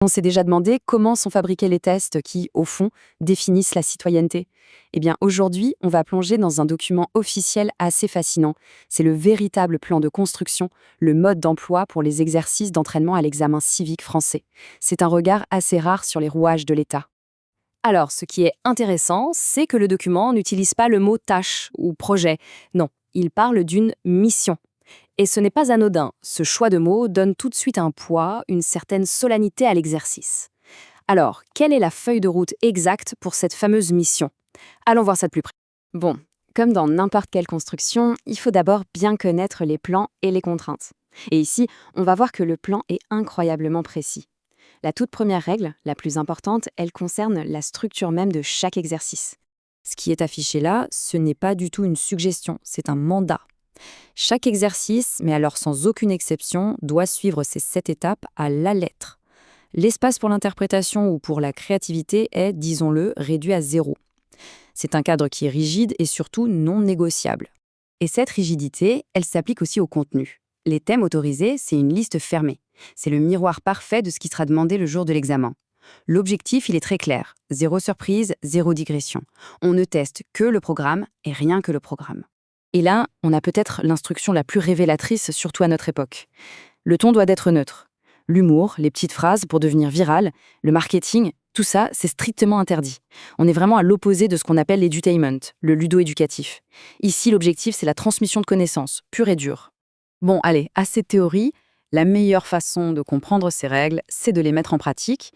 On s'est déjà demandé comment sont fabriqués les tests qui, au fond, définissent la citoyenneté. Eh bien, aujourd'hui, on va plonger dans un document officiel assez fascinant. C'est le véritable plan de construction, le mode d'emploi pour les exercices d'entraînement à l'examen civique français. C'est un regard assez rare sur les rouages de l'État. Alors, ce qui est intéressant, c'est que le document n'utilise pas le mot tâche ou projet. Non, il parle d'une mission. Et ce n'est pas anodin. Ce choix de mots donne tout de suite un poids, une certaine solennité à l'exercice. Alors, quelle est la feuille de route exacte pour cette fameuse mission? Allons voir ça de plus près. Bon, comme dans n'importe quelle construction, il faut d'abord bien connaître les plans et les contraintes. Et ici, on va voir que le plan est incroyablement précis. La toute première règle, la plus importante, elle concerne la structure même de chaque exercice. Ce qui est affiché là, ce n'est pas du tout une suggestion, c'est un mandat. Chaque exercice, mais alors sans aucune exception, doit suivre ces 7 étapes à la lettre. L'espace pour l'interprétation ou pour la créativité est, disons-le, réduit à 0. C'est un cadre qui est rigide et surtout non négociable. Et cette rigidité, elle s'applique aussi au contenu. Les thèmes autorisés, c'est une liste fermée. C'est le miroir parfait de ce qui sera demandé le jour de l'examen. L'objectif, il est très clair. 0 surprise, 0 digression. On ne teste que le programme et rien que le programme. Et là, on a peut-être l'instruction la plus révélatrice, surtout à notre époque. Le ton doit être neutre. L'humour, les petites phrases pour devenir viral, le marketing, tout ça, c'est strictement interdit. On est vraiment à l'opposé de ce qu'on appelle l'edutainment, le ludo-éducatif. Ici, l'objectif, c'est la transmission de connaissances, pure et dure. Bon, allez, assez de théorie. La meilleure façon de comprendre ces règles, c'est de les mettre en pratique.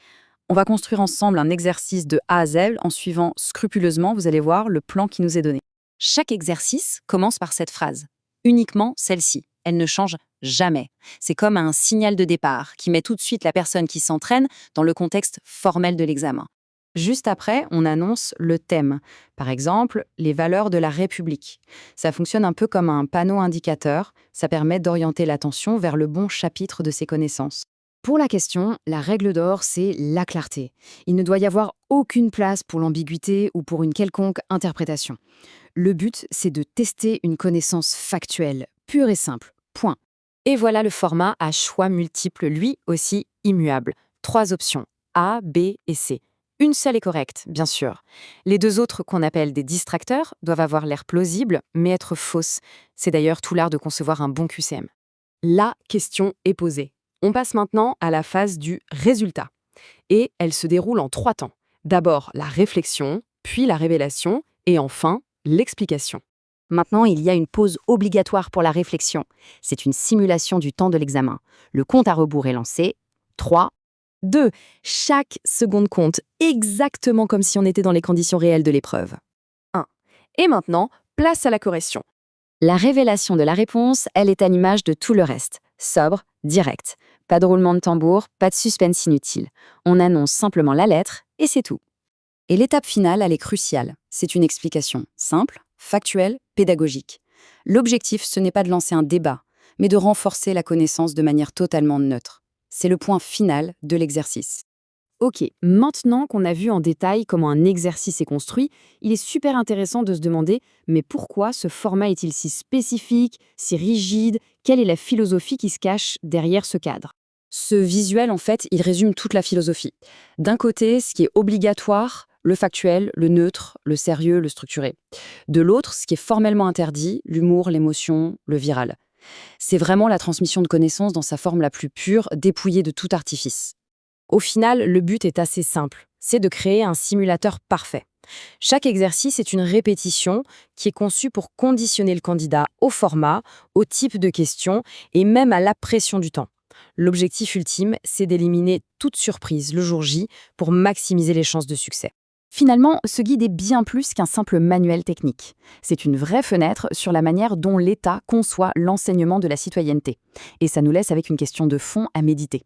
On va construire ensemble un exercice de A à Z en suivant scrupuleusement, vous allez voir, le plan qui nous est donné. Chaque exercice commence par cette phrase. Uniquement celle-ci. Elle ne change jamais. C'est comme un signal de départ qui met tout de suite la personne qui s'entraîne dans le contexte formel de l'examen. Juste après, on annonce le thème. Par exemple, les valeurs de la République. Ça fonctionne un peu comme un panneau indicateur. Ça permet d'orienter l'attention vers le bon chapitre de ses connaissances. Pour la question, la règle d'or, c'est la clarté. Il ne doit y avoir aucune place pour l'ambiguïté ou pour une quelconque interprétation. Le but, c'est de tester une connaissance factuelle, pure et simple. Point. Et voilà le format à choix multiples, lui aussi immuable. 3 options, A, B et C. Une seule est correcte, bien sûr. Les 2 autres, qu'on appelle des distracteurs, doivent avoir l'air plausibles, mais être fausses. C'est d'ailleurs tout l'art de concevoir un bon QCM. La question est posée. On passe maintenant à la phase du résultat. Et elle se déroule en 3 temps. D'abord la réflexion, puis la révélation, et enfin l'explication. Maintenant, il y a une pause obligatoire pour la réflexion. C'est une simulation du temps de l'examen. Le compte à rebours est lancé. 3, 2. Chaque seconde compte, exactement comme si on était dans les conditions réelles de l'épreuve. 1. Et maintenant, place à la correction. La révélation de la réponse, elle est à l'image de tout le reste. Sobre, direct. Pas de roulement de tambour, pas de suspense inutile. On annonce simplement la lettre et c'est tout. Et l'étape finale, elle est cruciale. C'est une explication simple, factuelle, pédagogique. L'objectif, ce n'est pas de lancer un débat, mais de renforcer la connaissance de manière totalement neutre. C'est le point final de l'exercice. Ok, maintenant qu'on a vu en détail comment un exercice est construit, il est super intéressant de se demander, mais pourquoi ce format est-il si spécifique, si rigide? Quelle est la philosophie qui se cache derrière ce cadre? Ce visuel, en fait, il résume toute la philosophie. D'un côté, ce qui est obligatoire, le factuel, le neutre, le sérieux, le structuré. De l'autre, ce qui est formellement interdit, l'humour, l'émotion, le viral. C'est vraiment la transmission de connaissances dans sa forme la plus pure, dépouillée de tout artifice. Au final, le but est assez simple, c'est de créer un simulateur parfait. Chaque exercice est une répétition qui est conçue pour conditionner le candidat au format, au type de questions et même à la pression du temps. L'objectif ultime, c'est d'éliminer toute surprise le jour J pour maximiser les chances de succès. Finalement, ce guide est bien plus qu'un simple manuel technique. C'est une vraie fenêtre sur la manière dont l'État conçoit l'enseignement de la citoyenneté. Et ça nous laisse avec une question de fond à méditer.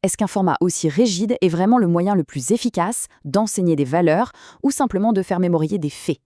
Est-ce qu'un format aussi rigide est vraiment le moyen le plus efficace d'enseigner des valeurs ou simplement de faire mémoriser des faits?